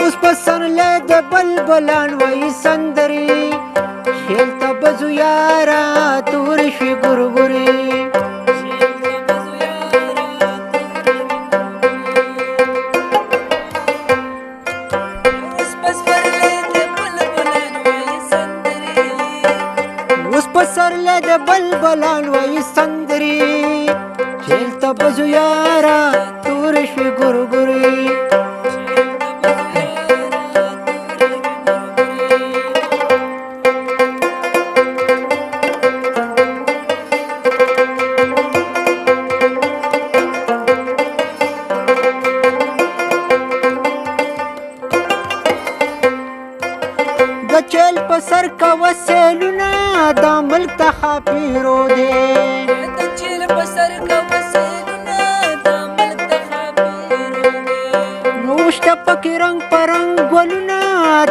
اوس پسرلی د بلبلان وایي سندرې شیل ته بزو یاره تورې شوې ګورګورې اوس پسرلی د بلبلان وایي سندرې شیل ته بزو یاره تورې شوې ګورګورې د چیل په سر کوه سیلونه دا ملک ته خاپیرو دی نوشته پکې رنګ په رنګ ګلونه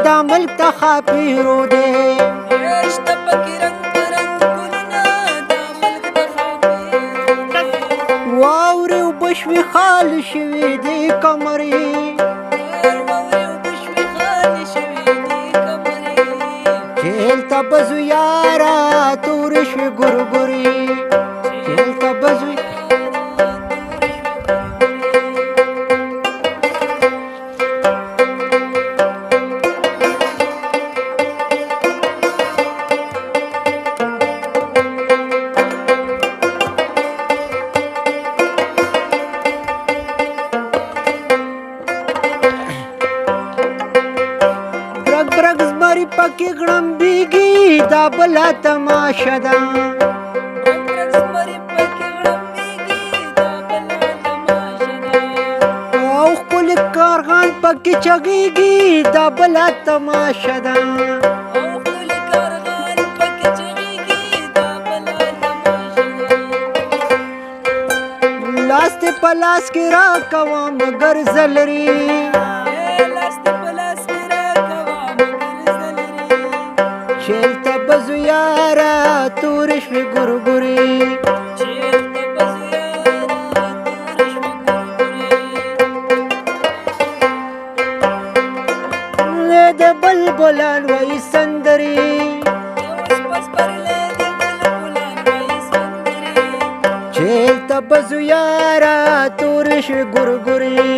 دا ملک ته خاپیرو دی واورې اوبه شوې خالي شوې دي کمرې چیل ته بزو یاره تورې شوې ګورګورې چیل ته بزو برګ زمري پکې غړمبېږي دا بله تماشه ده او ښکلي کارغان پکې چغېږي دا بله تماشه ده لاس دې په لاس کې راکوه مګر زلري چیل ته بزو یاره تورې شوې ګورګورې د بلبلان وایي سندرې چیل ته بزو یاره تورې شوې ګورګورې